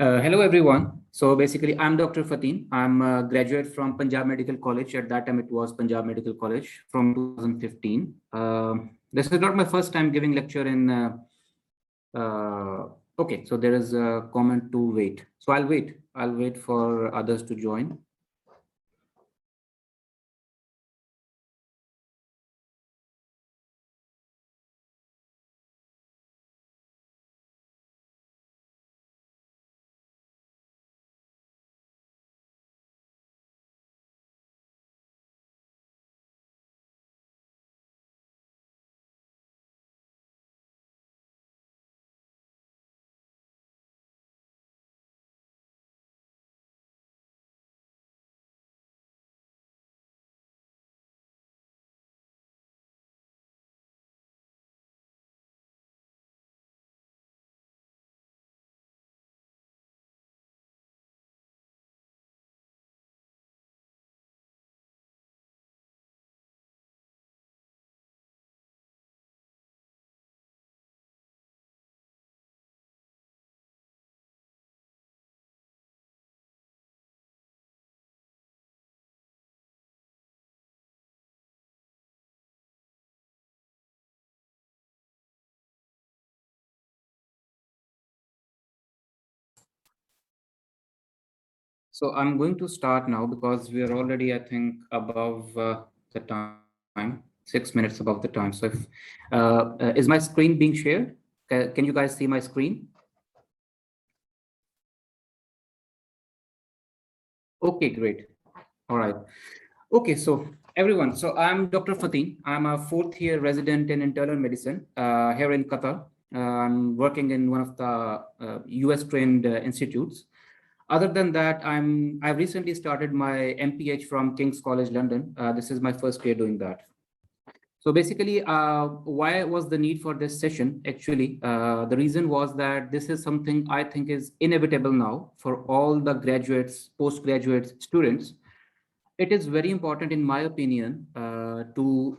Hello, everyone. So basically, I'm Dr. Fateen. I'm a graduate from Punjab Medical College. At that time, it was Punjab Medical College from 2015. This is not my first time giving lecture in. Okay, so there is a comment to wait. So I'll wait. I'll wait for others to join. So I'm going to start now because we are already, I think, above the time, 6 minutes above the time. So if is my screen being shared? Can you guys see my screen? Okay, great. All right. Okay, so everyone, so I'm Dr. Fateen. I'm a fourth year resident in internal medicine here in Qatar. I'm working in one of the US trained institutes. Other than that, I've recently started my MPH from King's College London. This is my first year doing that. So basically, why was the need for this session? Actually, the reason was that this is something I think is inevitable now for all the graduates, postgraduate students. It is very important, in my opinion, to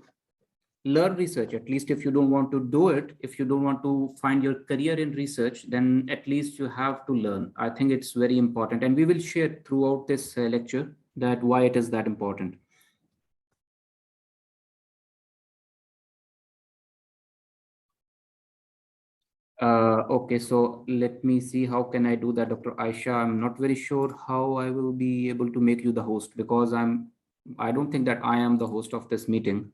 learn research. At least if you don't want to do it, if you don't want to find your career in research, then at least you have to learn. I think it's very important. And we will share throughout this lecture that why it is that important. Okay, so let me see how can I do that, Dr. Aisha. I'm not very sure how I will be able to make you the host because I don't think that I am the host of this meeting.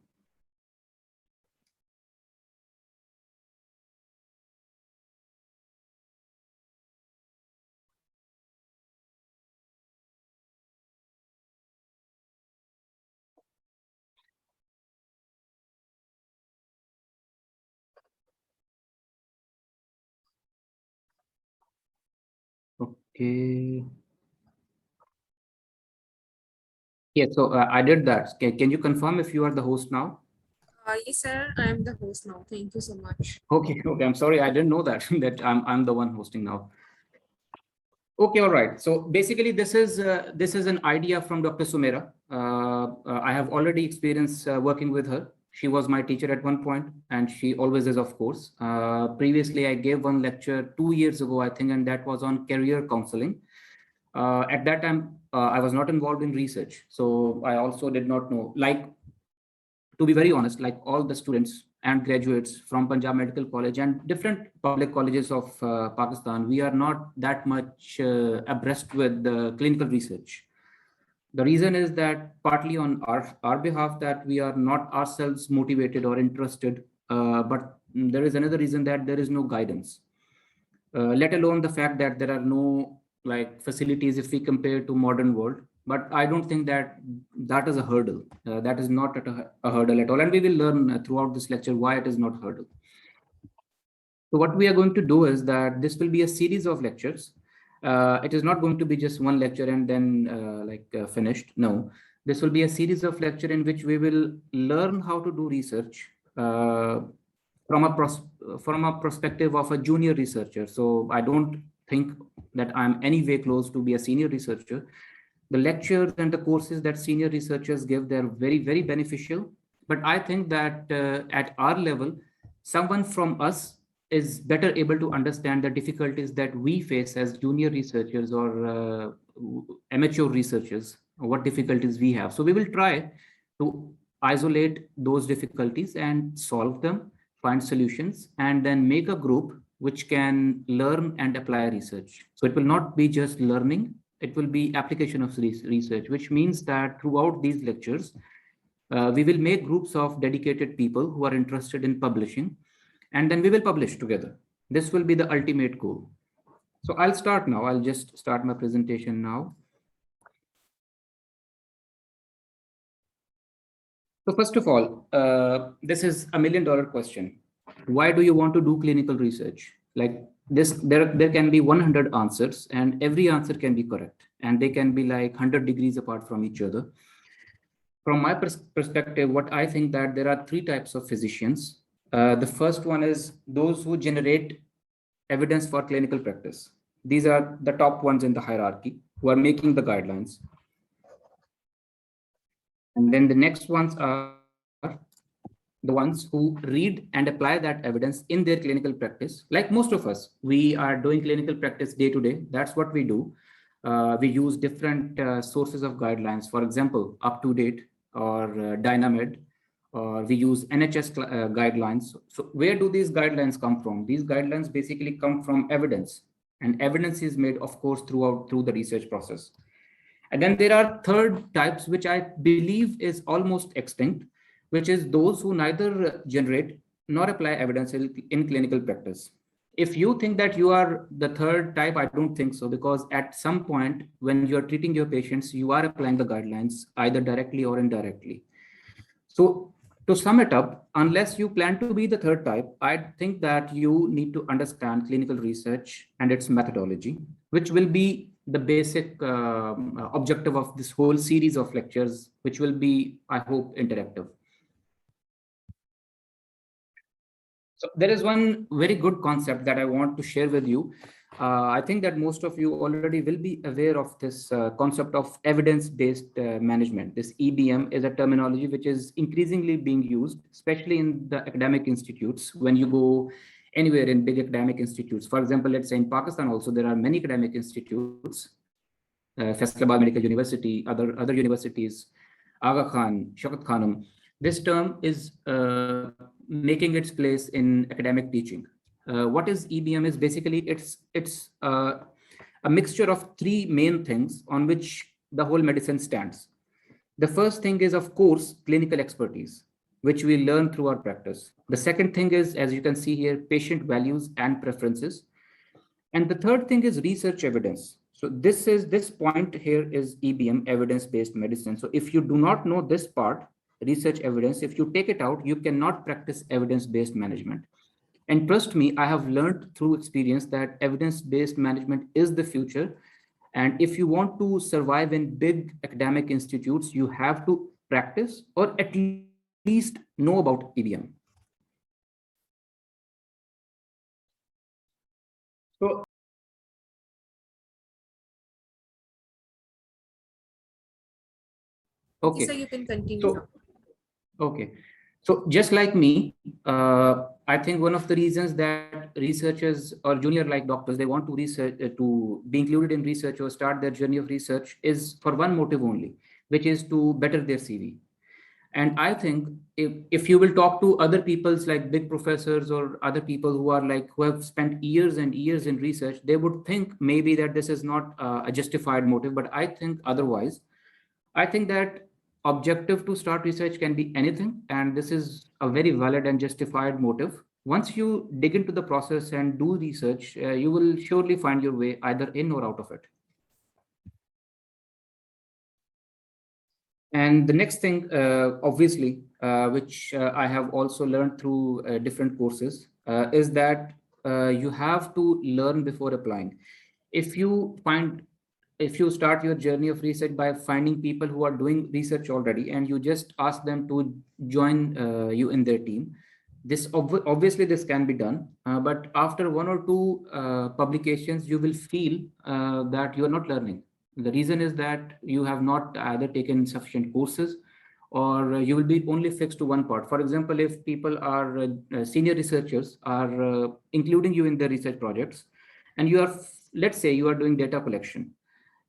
Okay. Yeah, so I did that. Can you confirm if you are the host now? Yes, sir. I am the host now. Thank you so much. Okay, okay. I'm sorry, I didn't know that that I'm the one hosting now. Okay, all right. So basically, this is an idea from Dr. Sumera. I have already experienced working with her. She was my teacher at one point, and she always is, of course. Previously, I gave one lecture 2 years ago, I think, and that was on career counseling. At that time, I was not involved in research, so I also did not know. Like, to be very honest, like all the students and graduates from Punjab Medical College and different public colleges of Pakistan, we are not that much abreast with the clinical research. The reason is that partly on our behalf that we are not ourselves motivated or interested, but there is another reason that there is no guidance, let alone the fact that there are no like facilities if we compare to modern world. But I don't think that that is a hurdle. That is not a hurdle at all, and we will learn throughout this lecture why it is not a hurdle. So what we are going to do is that this will be a series of lectures. It is not going to be just one lecture and then finished. No, this will be a series of lecture in which we will learn how to do research from a perspective of a junior researcher. So I don't think that I'm any way close to be a senior researcher. The lectures and the courses that senior researchers give, they're very, very beneficial. But I think that at our level, someone from us is better able to understand the difficulties that we face as junior researchers or amateur researchers, what difficulties we have. So we will try to isolate those difficulties and solve them, find solutions, and then make a group which can learn and apply research. So it will not be just learning, it will be application of research, which means that throughout these lectures, we will make groups of dedicated people who are interested in publishing, and then we will publish together. This will be the ultimate goal. So I'll start now. I'll just start my presentation now. So first of all, this is $1 million question. Why do you want to do clinical research? Like this, there can be 100 answers and every answer can be correct. And they can be like 100 degrees apart from each other. From my perspective, what I think that there are 3 types of physicians. The first one is those who generate evidence for clinical practice. These are the top ones in the hierarchy who are making the guidelines. And then the next ones are the ones who read and apply that evidence in their clinical practice. Like most of us, we are doing clinical practice day to day. That's what we do. We use different sources of guidelines, for example, UpToDate or Dynamed, or we use NHS guidelines. So where do these guidelines come from? These guidelines basically come from evidence, and evidence is made, of course, through the research process. And then there are third types, which I believe is almost extinct, which is those who neither generate nor apply evidence in clinical practice. If you think that you are the third type, I don't think so, because at some point when you're treating your patients, you are applying the guidelines either directly or indirectly. So to sum it up, unless you plan to be the third type, I think that you need to understand clinical research and its methodology, which will be the basic objective of this whole series of lectures, which will be, I hope, interactive. So there is one very good concept that I want to share with you. I think that most of you already will be aware of this concept of evidence-based management. This EBM is a terminology which is increasingly being used, especially in the academic institutes. When you go anywhere in big academic institutes, for example, let's say in Pakistan also, there are many academic institutes, Faisalabad Medical University, other universities, Aga Khan, Shaukat Khanum. This term is making its place in academic teaching. What is EBM is basically it's a mixture of 3 main things on which the whole medicine stands. The first thing is, of course, clinical expertise, which we learn through our practice. The second thing is, as you can see here, patient values and preferences. And the third thing is research evidence. So this point here is EBM, evidence-based medicine. So if you do not know this part, research evidence, if you take it out, you cannot practice evidence-based management. And trust me, I have learned through experience that evidence-based management is the future. And if you want to survive in big academic institutes, you have to practice or at least know about EBM. So, okay. So you can continue So, now. okay. So just like me, I think one of the reasons that researchers or junior like doctors, they want to research, to be included in research or start their journey of research is for one motive only, which is to better their CV. And I think if you will talk to other people's like big professors or other people who are like, who have spent years and years in research, they would think maybe that this is not a justified motive, but I think otherwise. I think that objective to start research can be anything, and this is a very valid and justified motive. Once you dig into the process and do research, you will surely find your way either in or out of it. And the next thing, obviously, which I have also learned through different courses, is that you have to learn before applying. If you start your journey of research by finding people who are doing research already and you just ask them to join you in their team, this obviously this can be done, but after 1 or 2 publications, you will feel that you are not learning. The reason is that you have not either taken sufficient courses or you will be only fixed to one part. For example, if people are senior researchers are including you in their research projects, and you are, let's say you are doing data collection.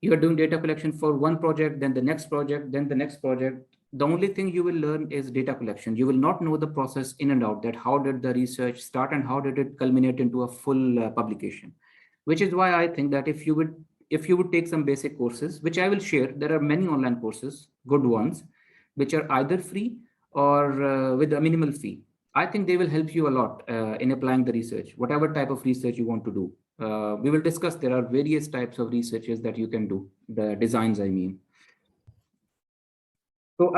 You are doing data collection for one project, then the next project, then the next project. The only thing you will learn is data collection. You will not know the process in and out, that how did the research start and how did it culminate into a full publication. Which is why I think that if you would take some basic courses, which I will share, there are many online courses, good ones, which are either free or with a minimal fee. I think they will help you a lot in applying the research, whatever type of research you want to do. We will discuss, there are various types of researches that you can do, the designs, I mean. So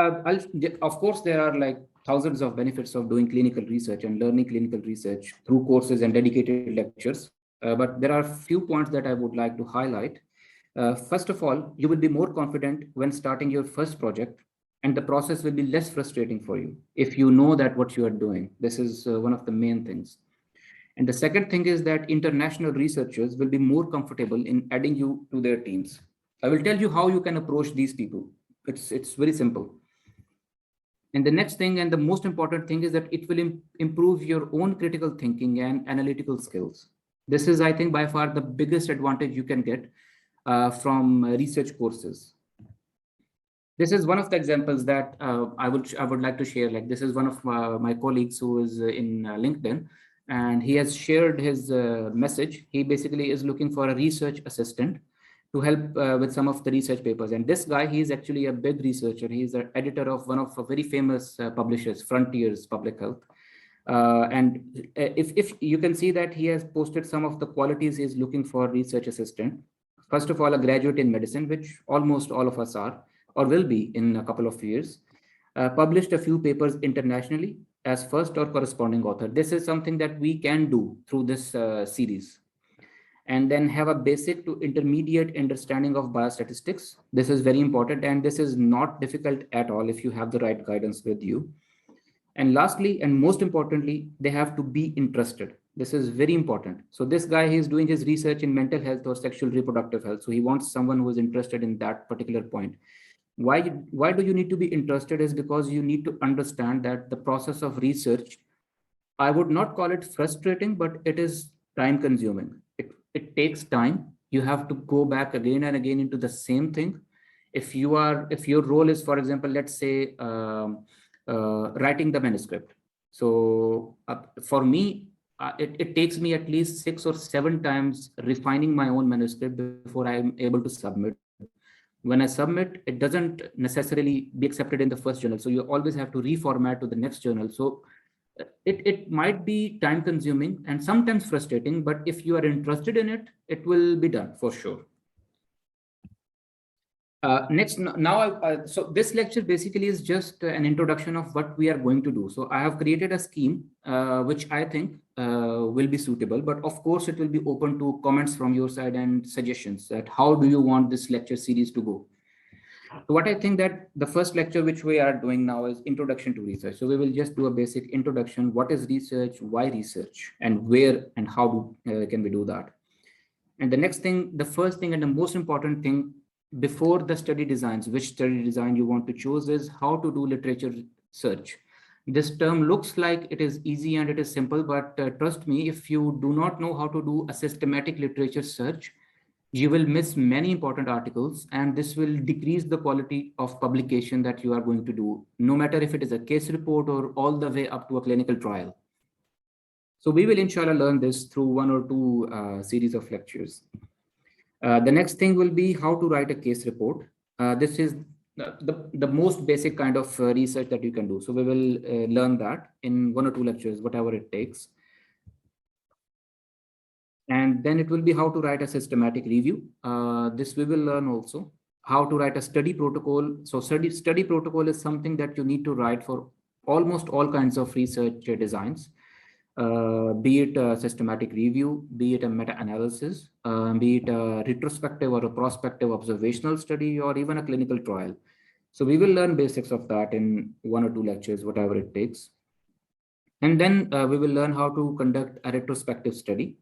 of course, there are like thousands of benefits of doing clinical research and learning clinical research through courses and dedicated lectures. But there are few points that I would like to highlight. First of all, you will be more confident when starting your first project, and the process will be less frustrating for you if you know that what you are doing. This is one of the main things. And the second thing is that international researchers will be more comfortable in adding you to their teams. I will tell you how you can approach these people. It's very simple. And the next thing and the most important thing is that it will improve your own critical thinking and analytical skills. This is, I think, by far the biggest advantage you can get from research courses. This is one of the examples that I would like to share. Like, this is one of my colleagues who is in LinkedIn, and he has shared his message. He basically is looking for a research assistant to help with some of the research papers. And this guy, he is actually a big researcher. He is the editor of one of the very famous publishers, Frontiers Public Health. And if you can see that he has posted some of the qualities he is looking for research assistant. First of all, a graduate in medicine, which almost all of us are, or will be in a couple of years. Published a few papers internationally as first or corresponding author. This is something that we can do through this series. And then have a basic to intermediate understanding of biostatistics. This is very important, and this is not difficult at all if you have the right guidance with you. And lastly, and most importantly, they have to be interested. This is very important. So this guy, he is doing his research in mental health or sexual reproductive health. So he wants someone who is interested in that particular point. Why do you need to be interested is because you need to understand that the process of research, I would not call it frustrating, but it is time consuming. It takes time. You have to go back again and again into the same thing. If your role is, for example, let's say writing the manuscript. So for me, it takes me at least 6 or 7 times refining my own manuscript before I'm able to submit. When I submit, it doesn't necessarily be accepted in the first journal. So you always have to reformat to the next journal. So it might be time consuming and sometimes frustrating, but if you are interested in it, it will be done for sure. So this lecture basically is just an introduction of what we are going to do. So I have created a scheme, which I think will be suitable, but of course it will be open to comments from your side and suggestions that how do you want this lecture series to go. So what I think that the first lecture which we are doing now is introduction to research. So we will just do a basic introduction. What is research? Why research? And where and how can we do that? And the next thing, the first thing and the most important thing before the study designs, which study design you want to choose, is how to do literature search. This term looks like it is easy and it is simple, but trust me, if you do not know how to do a systematic literature search, you will miss many important articles, and this will decrease the quality of publication that you are going to do, no matter if it is a case report or all the way up to a clinical trial. So we will inshallah learn this through 1 or 2 series of lectures. The next thing will be how to write a case report. This is the most basic kind of research that you can do. So we will learn that in 1 or 2 lectures, whatever it takes. And then it will be how to write a systematic review. This we will learn also. How to write a study protocol. So study protocol is something that you need to write for almost all kinds of research designs. Be it a systematic review, be it a meta-analysis, be it a retrospective or a prospective observational study, or even a clinical trial. So we will learn basics of that in 1 or 2 lectures, whatever it takes. And then we will learn how to conduct a retrospective study.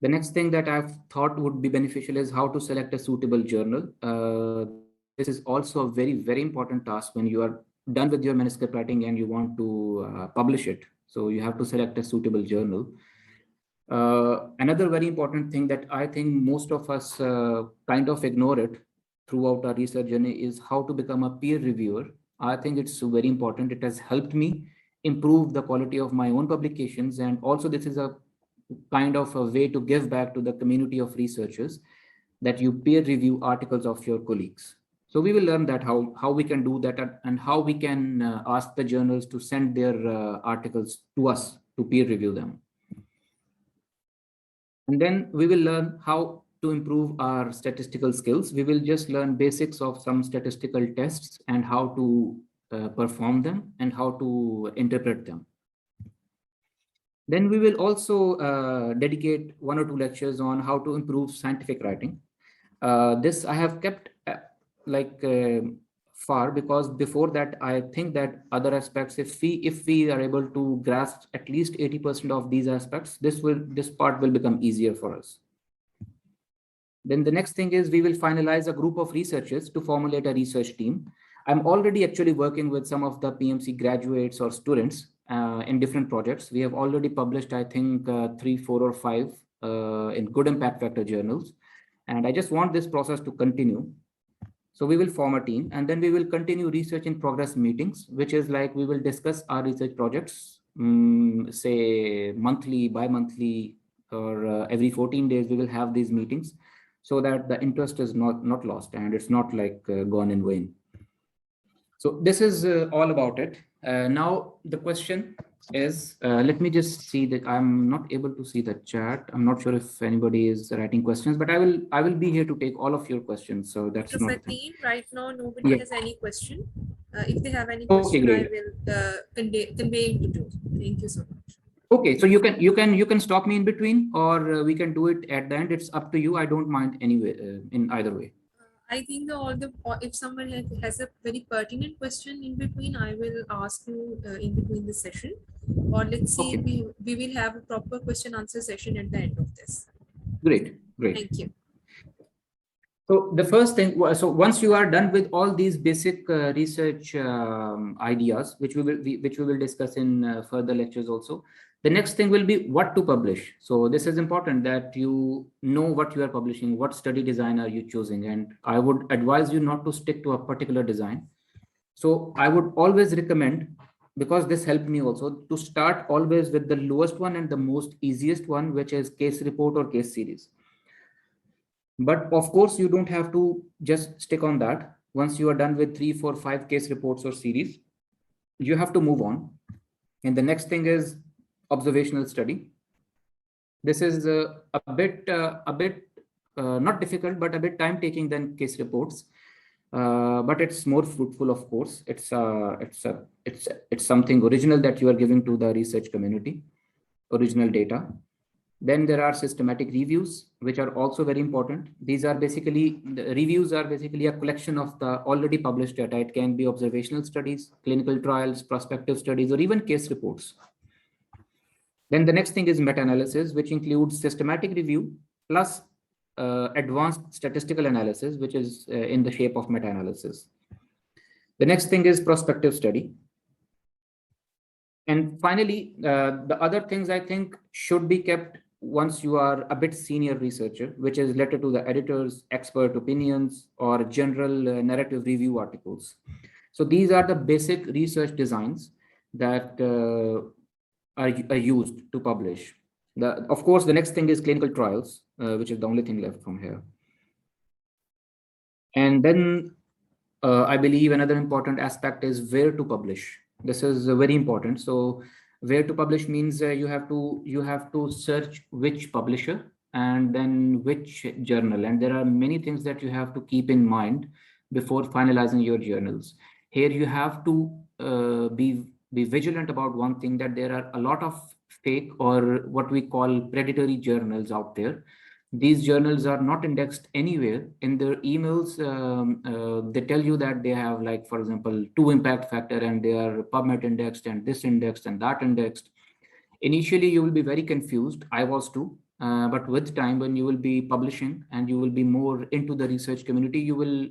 The next thing that I've thought would be beneficial is how to select a suitable journal. this is also a very, very important task when you are done with your manuscript writing and you want to publish it. So you have to select a suitable journal. Another very important thing that I think most of us kind of ignore it throughout our research journey is how to become a peer reviewer. I think it's very important. It has helped me improve the quality of my own publications. And also this is a kind of a way to give back to the community of researchers that you peer review articles of your colleagues. So we will learn that how we can do that and how we can ask the journals to send their articles to us to peer review them. And then we will learn how to improve our statistical skills. We will just learn basics of some statistical tests and how to perform them and how to interpret them. Then we will also dedicate 1 or 2 lectures on how to improve scientific writing. This I have kept far because before that, I think that other aspects, if we are able to grasp at least 80% of these aspects, this part will become easier for us. Then the next thing is we will finalize a group of researchers to formulate a research team. I'm already actually working with some of the PMC graduates or students in different projects. We have already published, I think, 3, 4, or 5 in good impact factor journals. And I just want this process to continue. So we will form a team and then we will continue research in progress meetings, which is like we will discuss our research projects, say monthly, bi-monthly, or every 14 days, we will have these meetings so that the interest is not lost and it's not like gone in vain. So this is all about it. Now the question is, let me just see that I'm not able to see the chat. I'm not sure if anybody is writing questions, but I will be here to take all of your questions. So that's Dr. not Fateen, right now nobody has any question. If they have any question, great. I will convey it to you. Thank you so much. Okay, so you can stop me in between, or we can do it at the end. It's up to you. I don't mind anyway, in either way. I think if someone has a very pertinent question in between, I will ask you in between the session, or let's see, we will have a proper question answer session at the end of this. Great. Thank you. So the first thing, so once you are done with all these basic research ideas, which we will discuss in further lectures also, the next thing will be what to publish. So this is important that you know what you are publishing, what study design are you choosing, and I would advise you not to stick to a particular design. So I would always recommend, because this helped me also, to start always with the lowest one and the most easiest one, which is case report or case series. But of course, you don't have to just stick on that. Once you are done with 3, 4, 5 case reports or series, you have to move on. And the next thing is observational study. This is a bit not difficult, but a bit time taking than case reports. But it's more fruitful, of course. It's something original that you are giving to the research community, original data. Then there are systematic reviews, which are also very important. These are basically, the reviews are basically a collection of the already published data. It can be observational studies, clinical trials, prospective studies, or even case reports. Then the next thing is meta-analysis, which includes systematic review plus advanced statistical analysis, which is in the shape of meta-analysis. The next thing is prospective study. And finally, the other things I think should be kept once you are a bit senior researcher, which is letter to the editors, expert opinions, or general narrative review articles. So these are the basic research designs that are used to publish. Of course, the next thing is clinical trials, which is the only thing left from here. And then I believe another important aspect is where to publish. This is very important. So where to publish means you have to search which publisher and then which journal. And there are many things that you have to keep in mind before finalizing your journals. Here you have to be vigilant about one thing, that there are a lot of fake or what we call predatory journals out there. These journals are not indexed anywhere. In their emails, they tell you that they have, like, for example, 2 impact factor and they are PubMed indexed and this indexed and that indexed. Initially, you will be very confused. I was too. But with time, when you will be publishing and you will be more into the research community, you will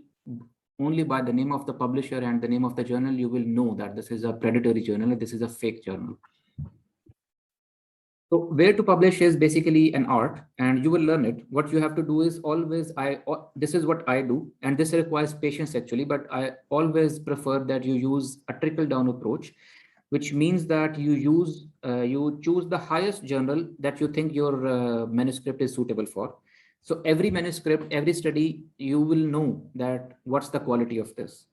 only by the name of the publisher and the name of the journal, you will know that this is a predatory journal, this is a fake journal. So where to publish is basically an art, and you will learn it. What you have to do is always, this is what I do, and this requires patience actually, but I always prefer that you use a trickle down approach, which means that you choose the highest journal that you think your manuscript is suitable for. So every manuscript, every study, you will know that what's the quality of this.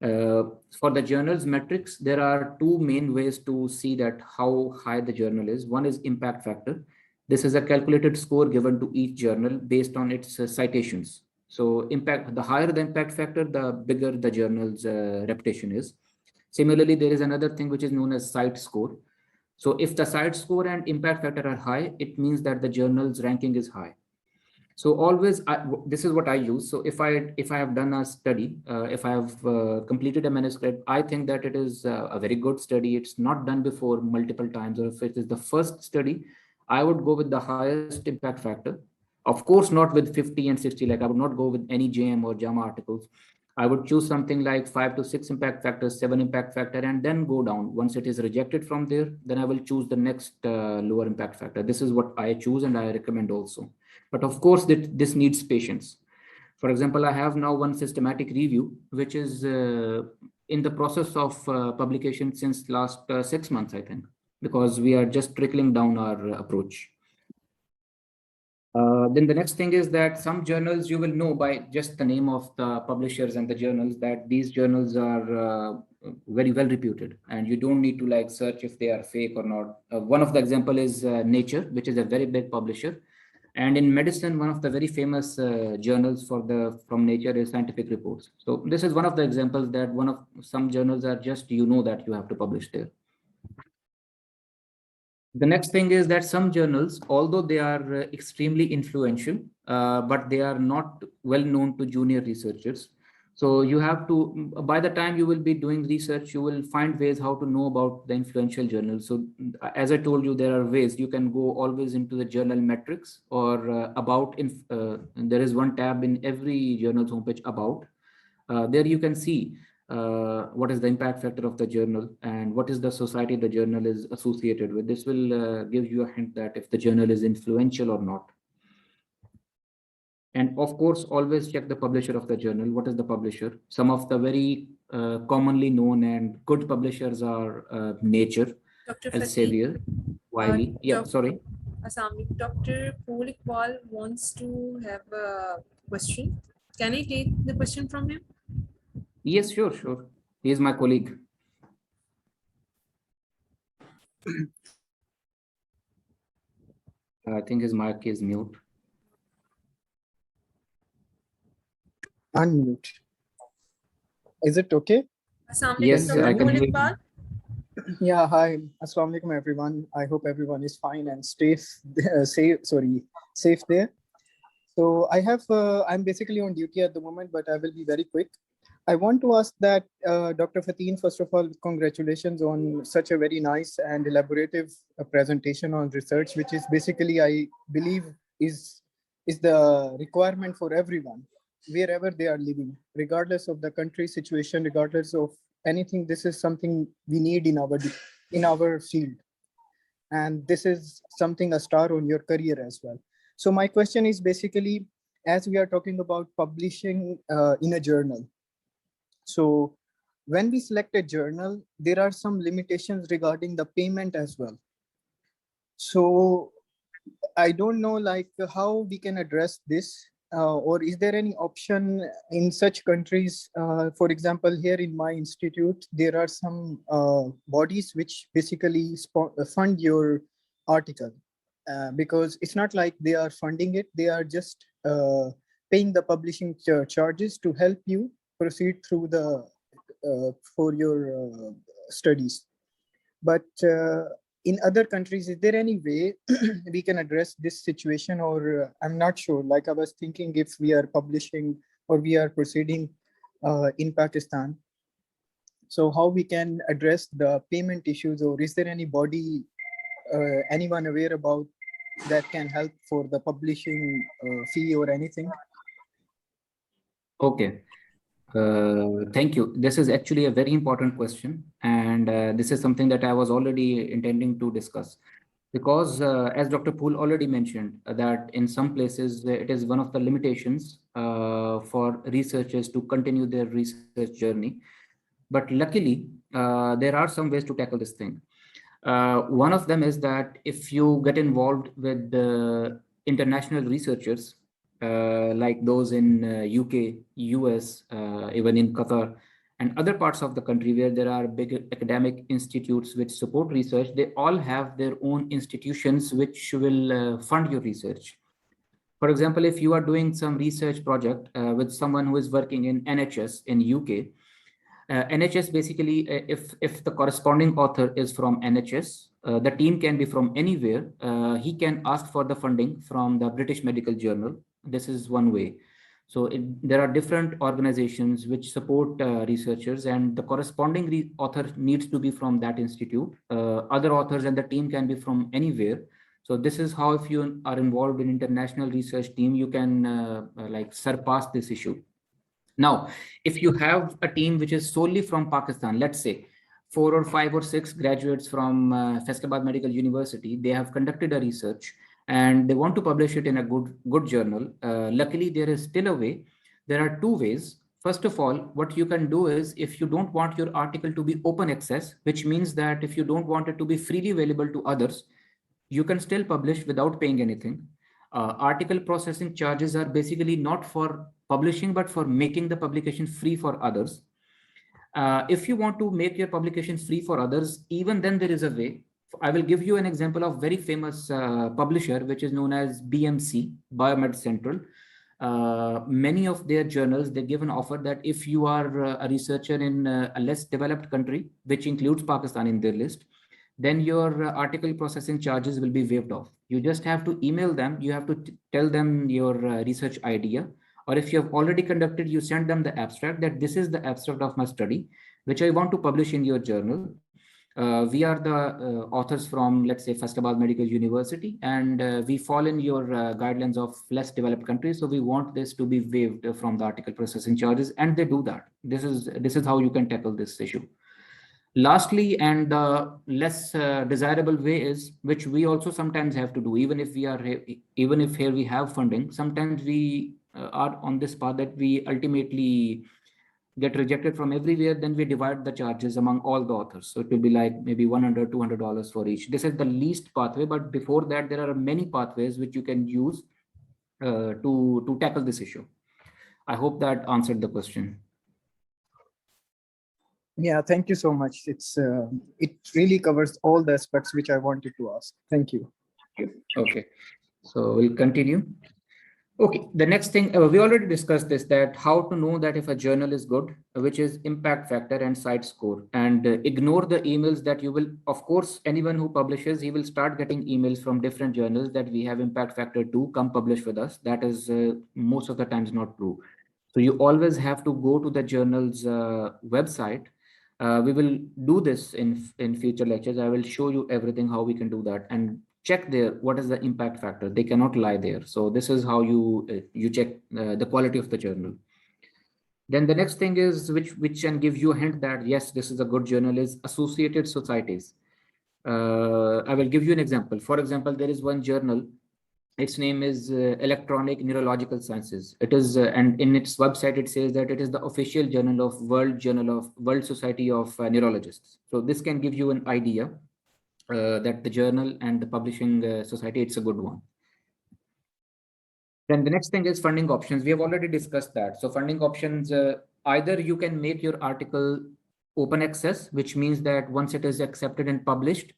For the journals metrics, there are two main ways to see that how high the journal is. One is impact factor. This is a calculated score given to each journal based on its citations. So the higher the impact factor, the bigger the journal's reputation is. Similarly, there is another thing which is known as site score. So if the site score and impact factor are high, it means that the journal's ranking is high. So always, this is what I use. So if I have done a study, if I have completed a manuscript, I think that it is a very good study. It's not done before multiple times, or if it is the first study, I would go with the highest impact factor. Of course, not with 50 and 60. Like I would not go with any JM or JAMA articles. I would choose something like 5 to 6 impact factors, 7 impact factor, and then go down. Once it is rejected from there, then I will choose the next lower impact factor. This is what I choose, and I recommend also. But of course, this needs patience. For example, I have now one systematic review, which is in the process of publication since last 6 months, I think, because we are just trickling down our approach. Then the next thing is that some journals you will know by just the name of the publishers and the journals that these journals are very well reputed, and you don't need to like search if they are fake or not. One of the example is Nature, which is a very big publisher. And in medicine, one of the very famous journals from Nature is Scientific Reports. So this is one of the examples that some journals are just, you know, that you have to publish there. The next thing is that some journals, although they are extremely influential, but they are not well known to junior researchers. So you have to, by the time you will be doing research, you will find ways how to know about the influential journals. So as I told you, there are ways you can go always into the journal metrics or and there is one tab in every journal's homepage about. There you can see what is the impact factor of the journal and what is the society the journal is associated with. This will give you a hint that if the journal is influential or not. And of course, always check the publisher of the journal. What is the publisher? Some of the very commonly known and good publishers are Nature, Dr. Elsevier, Wiley. Yeah, sorry. Dr. Iqbal wants to have a question. Can I take the question from him? Yes, sure. He is my colleague. I think his mic is mute. Unmute. Is it okay? Yes, I can hear you. Yeah, hi. Assalamu alaikum, everyone. I hope everyone is fine and safe there. So I'm basically on duty at the moment, but I will be very quick. I want to ask that Dr. Fateen, first of all, congratulations on such a very nice and elaborative presentation on research, which is basically, I believe, is the requirement for everyone, wherever they are living, regardless of the country situation, regardless of anything. This is something we need in our field, and this is something a star on your career as well. So my question is basically, as we are talking about publishing in a journal, so when we select a journal, there are some limitations regarding the payment as well. So I don't know like how we can address this, or is there any option in such countries? For example, here in my institute, there are some bodies which basically fund your article, because it's not like they are funding it, they are just paying the publishing charges to help you proceed through the for your studies. But in other countries, is there any way we can address this situation? Or I'm not sure, like I was thinking, if we are publishing or we are proceeding in Pakistan, so how we can address the payment issues, or is there anybody, anyone aware about that can help for the publishing fee or anything? Okay. Thank you. This is actually a very important question, and this is something that I was already intending to discuss. Because as Dr. Poole already mentioned, that in some places it is one of the limitations for researchers to continue their research journey. But luckily, there are some ways to tackle this thing. One of them is that if you get involved with international researchers, like those in UK, US, even in Qatar, and other parts of the country where there are big academic institutes which support research, they all have their own institutions which will fund your research. For example, if you are doing some research project with someone who is working in NHS in UK, NHS basically, if the corresponding author is from NHS, the team can be from anywhere. He can ask for the funding from the British Medical Journal. This is one way. So there are different organizations which support researchers, and the corresponding author needs to be from that institute. Other authors and the team can be from anywhere. So this is how, if you are involved in international research team, you can like surpass this issue. Now, if you have a team which is solely from Pakistan, let's say 4 or 5 or 6 graduates from Faisalabad Medical University, they have conducted a research and they want to publish it in a good journal. Luckily, there is still a way. There are two ways. First of all, what you can do is, if you don't want your article to be open access, which means that if you don't want it to be freely available to others, you can still publish without paying anything. Article processing charges are basically not for publishing, but for making the publication free for others. If you want to make your publication free for others, even then there is a way. I will give you an example of very famous publisher, which is known as BMC, Biomed Central. Many of their journals, they give an offer that if you are a researcher in a less developed country, which includes Pakistan in their list, then your article processing charges will be waived off. You just have to email them. You have to tell them your research idea. Or if you have already conducted, you send them the abstract, that this is the abstract of my study, which I want to publish in your journal. We are the authors from, let's say, Faisalabad Medical University, and we fall in your guidelines of less developed countries. So we want this to be waived from the article processing charges, and they do that. This is how you can tackle this issue. Lastly, and the less desirable way is, which we also sometimes have to do, even if here we have funding, sometimes we are on this path that we ultimately get rejected from everywhere. Then we divide the charges among all the authors. So it will be like maybe $100-$200 for each. This is the least pathway, but before that, there are many pathways which you can use to tackle this issue. I hope that answered the question. Yeah, thank you so much. It really covers all the aspects which I wanted to ask. Thank you. Okay, so we'll continue. Okay, the next thing, we already discussed this, that how to know that if a journal is good, which is impact factor and site score, and ignore the emails that you will, of course, anyone who publishes, he will start getting emails from different journals that we have impact factor 2, come publish with us. That is most of the times not true. So you always have to go to the journal's website. We will do this in future lectures. I will show you everything, how we can do that, and check there what is the impact factor. They cannot lie there. So this is how you check the quality of the journal. Then the next thing is, which can give you a hint that yes, this is a good journal, is associated societies. I will give you an example. For example, there is one journal. Its name is Electronic Neurological Sciences. It is, and in its website, it says that it is the official journal of World Society of Neurologists. So this can give you an idea that the journal and the publishing society, it's a good one. Then the next thing is funding options. We have already discussed that. So funding options, either you can make your article open access, which means that once it is accepted and published,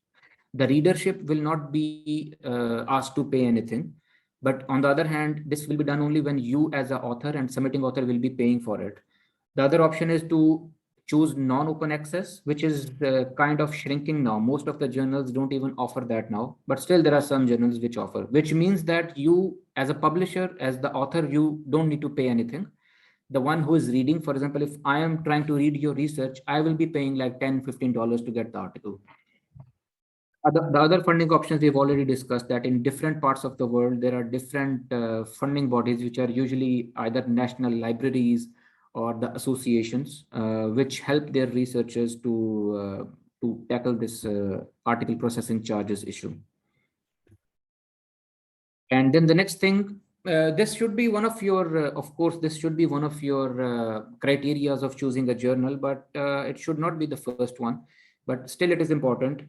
the readership will not be asked to pay anything. But on the other hand, this will be done only when you as an author and submitting author will be paying for it. The other option is to choose non-open access, which is kind of shrinking now. Most of the journals don't even offer that now, but still there are some journals which offer, which means that you as a publisher, as the author, you don't need to pay anything. The one who is reading, for example, if I am trying to read your research, I will be paying like $10-15 to get the article. The other funding options we've already discussed, that in different parts of the world, there are different funding bodies, which are usually either national libraries or the associations, which help their researchers to tackle this article processing charges issue. And then the next thing, this should be one of your, of course, this should be one of your criterias of choosing a journal, but it should not be the first one. But still, it is important.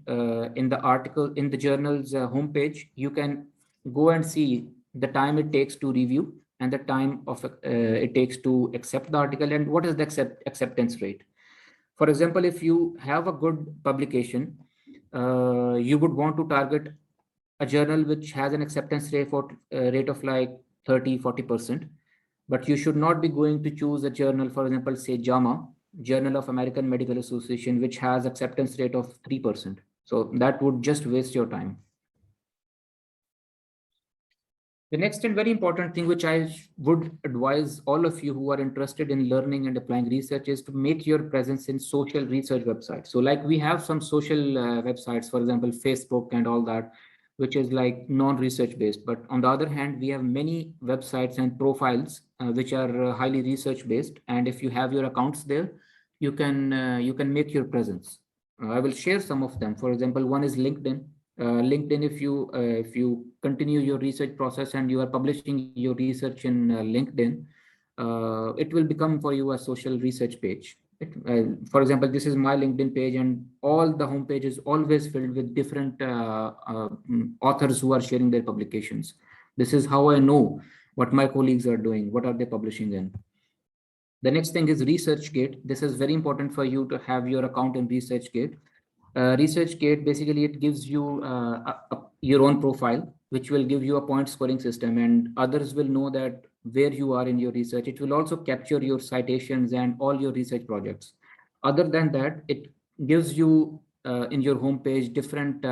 In the article, in the journal's homepage, you can go and see the time it takes to review and the time of it takes to accept the article and what is the acceptance rate. For example, if you have a good publication, you would want to target a journal which has an acceptance rate of like 30-40%, but you should not be going to choose a journal, for example, say JAMA, Journal of American Medical Association, which has acceptance rate of 3%. So that would just waste your time. The next and very important thing which I would advise all of you who are interested in learning and applying research is to make your presence in social research websites. So like we have some social websites, for example, Facebook and all that, which is like non-research based. But on the other hand, we have many websites and profiles which are highly research based. And if you have your accounts there, you can make your presence. I will share some of them. For example, one is LinkedIn. LinkedIn, if you continue your research process and you are publishing your research in LinkedIn, it will become for you a social research page. For example, this is my LinkedIn page, and all the homepage is always filled with different authors who are sharing their publications. This is how I know what my colleagues are doing, what are they publishing in. The next thing is ResearchGate. This is very important for you to have your account in ResearchGate. ResearchGate, basically, it gives you your own profile, which will give you a point scoring system, and others will know that where you are in your research. It will also capture your citations and all your research projects. Other than that, it gives you in your homepage different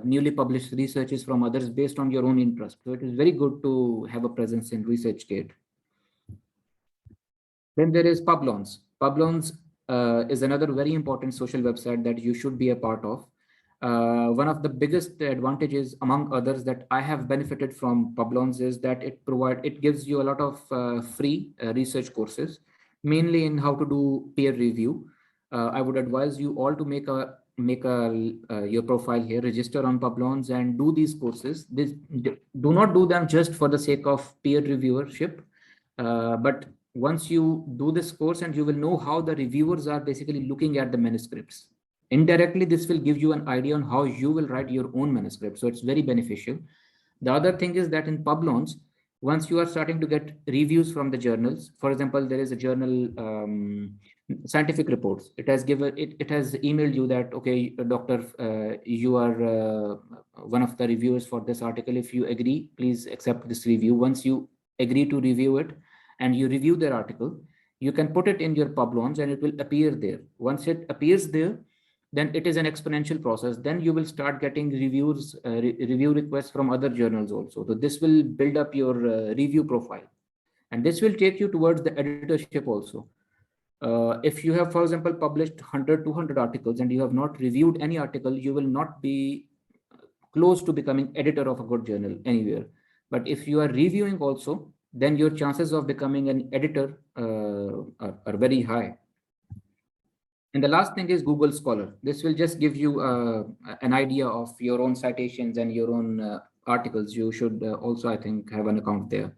newly published researches from others based on your own interest. So it is very good to have a presence in ResearchGate. Then there is Publons. Publons is another very important social website that you should be a part of. One of the biggest advantages, among others, that I have benefited from Publons is that it gives you a lot of free research courses, mainly in how to do peer review. I would advise you all to make your profile here, register on Publons, and do these courses. Do not do them just for the sake of peer reviewership, but once you do this course, and you will know how the reviewers are basically looking at the manuscripts. Indirectly, this will give you an idea on how you will write your own manuscript. So it's very beneficial. The other thing is that in Publons, once you are starting to get reviews from the journals, for example, there is a journal, Scientific Reports. It has emailed you that, okay, doctor, you are one of the reviewers for this article. If you agree, please accept this review. Once you agree to review it, and you review their article, you can put it in your Publons and it will appear there. Once it appears there, then it is an exponential process. Then you will start getting review requests from other journals also. So this will build up your review profile. And this will take you towards the editorship also. If you have, for example, published 100, 200 articles and you have not reviewed any article, you will not be close to becoming editor of a good journal anywhere. But if you are reviewing also, then your chances of becoming an editor are very high. And the last thing is Google Scholar. This will just give you an idea of your own citations and your own articles. You should also, I think, have an account there.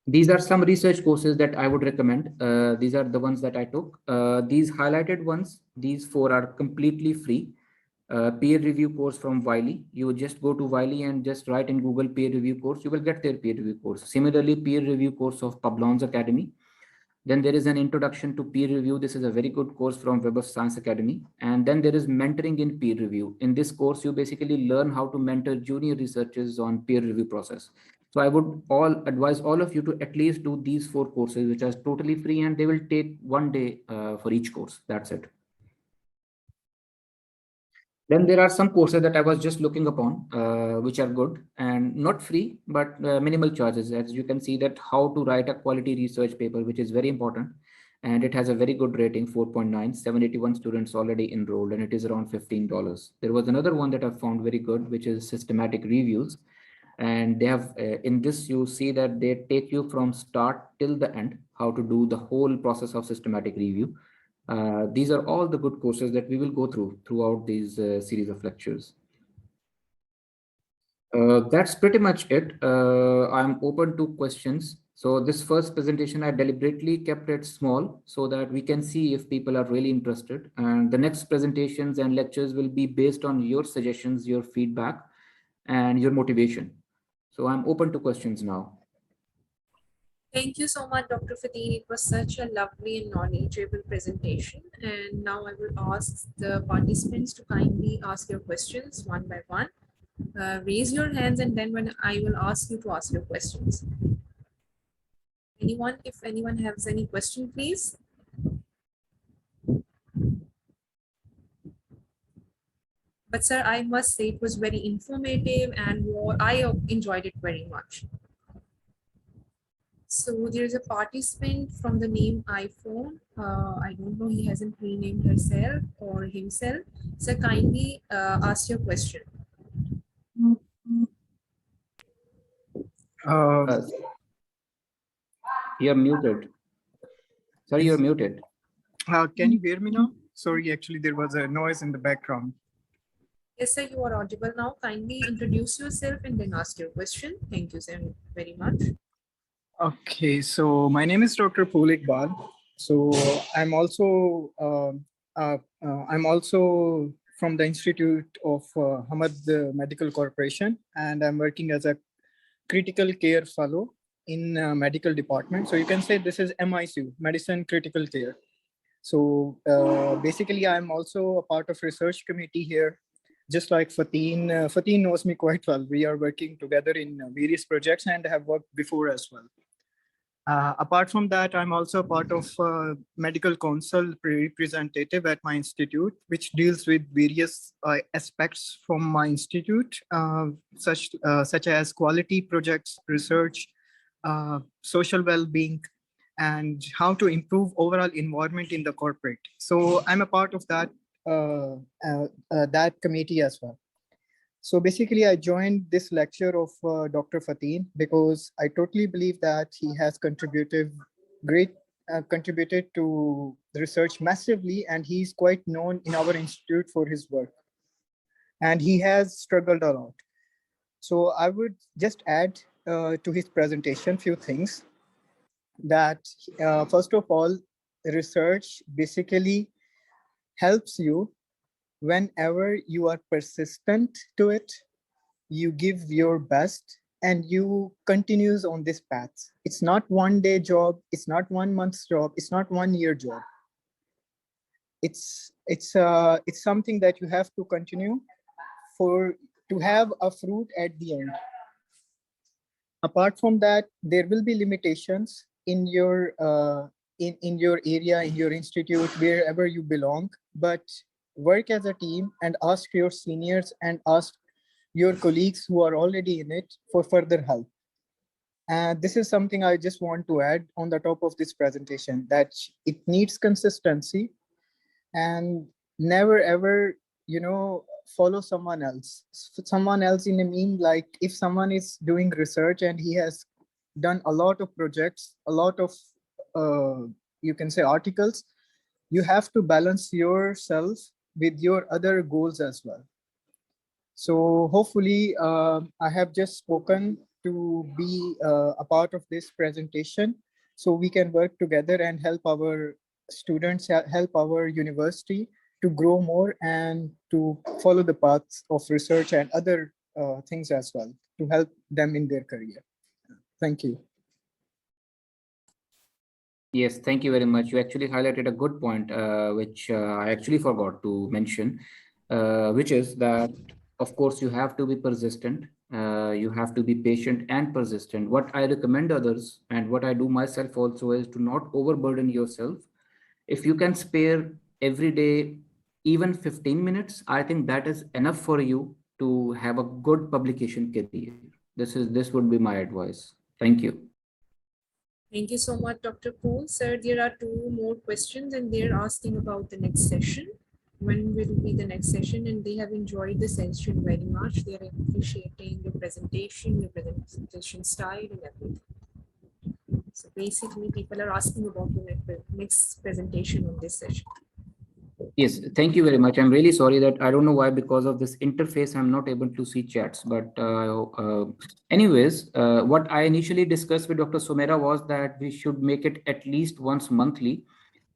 These are some research courses that I would recommend. These are the ones that I took. These highlighted ones, these 4 are completely free. Peer review course from Wiley. You just go to Wiley and just write in Google peer review course. You will get their peer review course. Similarly, peer review course of Publons Academy. Then there is an introduction to peer review. This is a very good course from Web of Science Academy. And then there is mentoring in peer review. In this course, you basically learn how to mentor junior researchers on peer review process. So I would advise all of you to at least do these 4 courses, which are totally free, and they will take 1 day for each course. That's it. Then there are some courses that I was just looking upon, which are good and not free, but minimal charges. As you can see that how to write a quality research paper, which is very important. And it has a very good rating, 4.9, 781 students already enrolled, and it is around $15. There was another one that I found very good, which is systematic reviews. And they have in this, you see that they take you from start till the end, how to do the whole process of systematic review. These are all the good courses that we will go throughout these series of lectures. That's pretty much it. I'm open to questions. So this first presentation, I deliberately kept it small so that we can see if people are really interested. And the next presentations and lectures will be based on your suggestions, your feedback, and your motivation. So I'm open to questions now. Thank you so much, Dr. Fateen. It was such a lovely and knowledgeable presentation. And now I will ask the participants to kindly ask your questions one by one. Raise your hands, and then when I will ask you to ask your questions. Anyone, if anyone has any question, please. But sir, I must say it was very informative and I enjoyed it very much. So there is a participant from the name iPhone. I don't know, he hasn't renamed herself or himself. So kindly ask your question. You're muted. Sorry, you're muted. Can you hear me now? Sorry, actually there was a noise in the background. Yes, sir, you are audible now. Kindly introduce yourself and then ask your question. Thank you, sir, very much. Okay, so my name is Dr. Pulik Bal. So I'm also from the Institute of Hamad Medical Corporation, and I'm working as a critical care fellow in medical department. So you can say this is MICU, Medicine Critical Care. So basically, I'm also a part of research committee here. Just like Fateen, Fateen knows me quite well. We are working together in various projects and have worked before as well. Apart from that, I'm also a part of medical council representative at my institute, which deals with various aspects from my institute, such as quality projects, research, social well-being, and how to improve overall environment in the corporate. So I'm a part of that that committee as well. So basically, I joined this lecture of Dr. Fateen because I totally believe that he has contributed to the research massively, and he's quite known in our institute for his work. And he has struggled a lot. So I would just add to his presentation few things. That first of all, research basically helps you whenever you are persistent to it, you give your best, and you continues on this path. It's not one day job, it's not 1 month's job, it's not 1 year job. It's something that you have to continue to have a fruit at the end. Apart from that, there will be limitations in your in your area, in your institute, wherever you belong, but work as a team and ask your seniors and ask your colleagues who are already in it for further help. And this is something I just want to add on the top of this presentation, that it needs consistency and never ever, follow someone else. Someone else in a mean, like if someone is doing research and he has done a lot of projects, a lot of, you can say articles, you have to balance yourself with your other goals as well. So hopefully I have just spoken to be a part of this presentation so we can work together and help our students, help our university to grow more and to follow the paths of research and other things as well to help them in their career. Thank you. Yes, thank you very much. You actually highlighted a good point, which I actually forgot to mention, which is that, of course, you have to be persistent. You have to be patient and persistent. What I recommend others and what I do myself also is to not overburden yourself. If you can spare every day, even 15 minutes, I think that is enough for you to have a good publication career. This would be my advice. Thank you. Thank you so much, Dr. Pool. Sir, there are 2 more questions and they're asking about the next session. when will be the next session, and they have enjoyed the session very much. They are appreciating your presentation style and everything. So basically, people are asking about the next presentation on this session. Yes, thank you very much. I'm really sorry that I don't know why, because of this interface, I'm not able to see chats. But anyways, what I initially discussed with Dr. Sumera was that we should make it at least once monthly.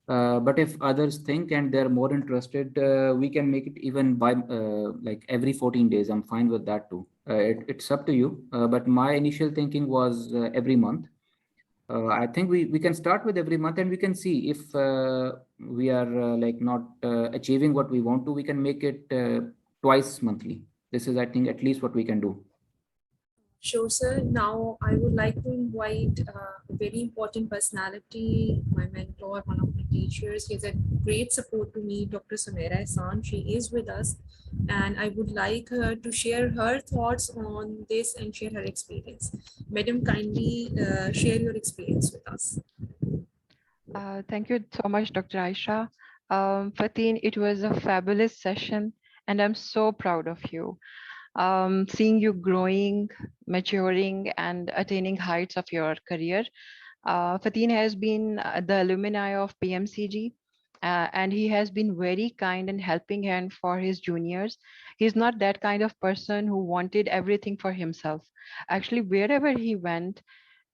But if others think and they're more interested, we can make it even by like every 14 days. I'm fine with that too. It's up to you. But my initial thinking was every month. I think we can start with every month, and we can see if we are like not achieving what we want to, we can make it twice monthly. This is, I think, at least what we can do. Sure, sir. Now I would like to invite a very important personality, my mentor, one of my teachers. He's a great support to me, Dr. Sumera Ehsan. She is with us, and I would like her to share her thoughts on this and share her experience. Madam, kindly share your experience with us. Thank you so much, Dr. Aisha. Fateen, it was a fabulous session, and I'm so proud of you. Seeing you growing, maturing, and attaining heights of your career. Fateen has been the alumni of PMCG, and he has been very kind and helping hand for his juniors. He's not that kind of person who wanted everything for himself. Actually, wherever he went,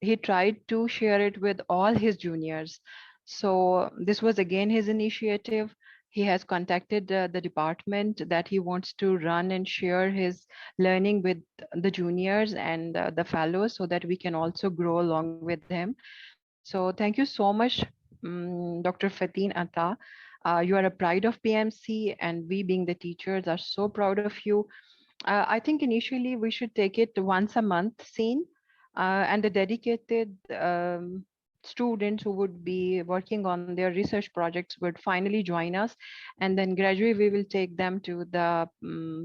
he tried to share it with all his juniors. So this was again his initiative. He has contacted the department that he wants to run and share his learning with the juniors and the fellows so that we can also grow along with him. So thank you so much, Dr. Fateen Ata. You are a pride of PMC, and we being the teachers are so proud of you. I think initially we should take it once a month scene, and the dedicated students who would be working on their research projects would finally join us, and then gradually we will take them to the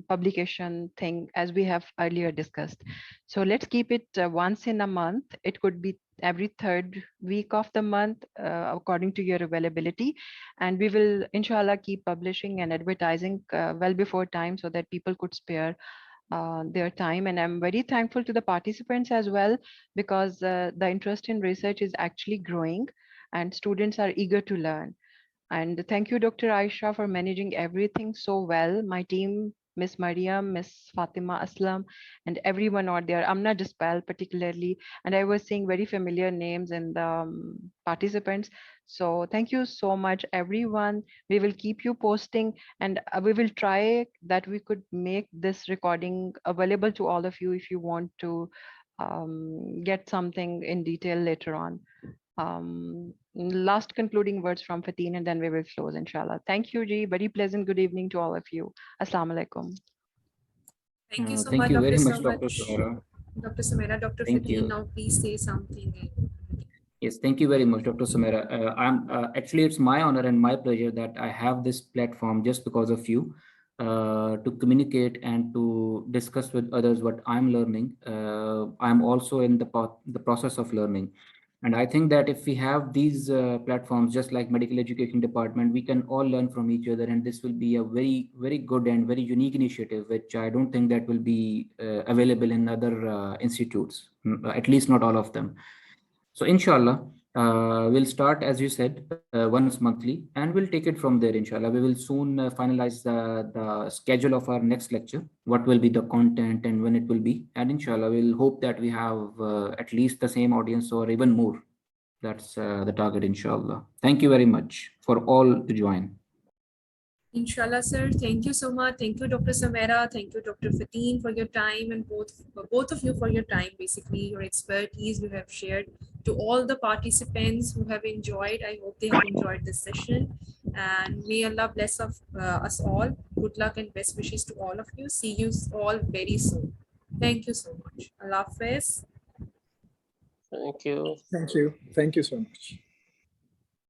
publication thing as we have earlier discussed. So let's keep it once in a month. It could be every third week of the month according to your availability, and we will inshallah keep publishing and advertising well before time so that people could spare their time. And I'm very thankful to the participants as well, because the interest in research is actually growing and students are eager to learn. And thank you, Dr. Aisha, for managing everything so well. My team, Miss Mariam, Miss Fatima Aslam, and everyone out there, Amna Dispal particularly, and I was seeing very familiar names in the participants. So thank you so much, everyone. We will keep you posting, and we will try that we could make this recording available to all of you if you want to get something in detail later on. Last concluding words from Fateen, and then we will close, inshallah. Thank you, Ji. Very pleasant good evening to all of you. Assalamu alaikum. Thank you so Thank much, you very Dr. much, So Dr. much. Sumera. Dr. Sumera, Dr. Thank Fateen, you. now please say something. Yes, thank you very much, Dr. Sumera. I'm actually, it's my honor and my pleasure that I have this platform just because of you, to communicate and to discuss with others what I'm learning. I'm also in the process of learning. And I think that if we have these platforms, just like medical education department, we can all learn from each other. And this will be a very, very good and very unique initiative, which I don't think that will be available in other institutes, at least not all of them. So inshallah, we'll start, as you said, once monthly, and we'll take it from there, inshallah. We will soon finalize the schedule of our next lecture, what will be the content and when it will be. And inshallah, we'll hope that we have at least the same audience or even more. That's the target, inshallah. Thank you very much for all to join. Inshallah, sir. Thank you so much. Thank you, Dr. Sumera. Thank you, Dr. Fateen, for your time, and both of you for your time. Basically, your expertise you have shared to all the participants who have enjoyed. I hope they have enjoyed this session. And may Allah bless us all. Good luck and best wishes to all of you. See you all very soon. Thank you so much. Allah Hafiz. Thank you. Thank you. Thank you so much.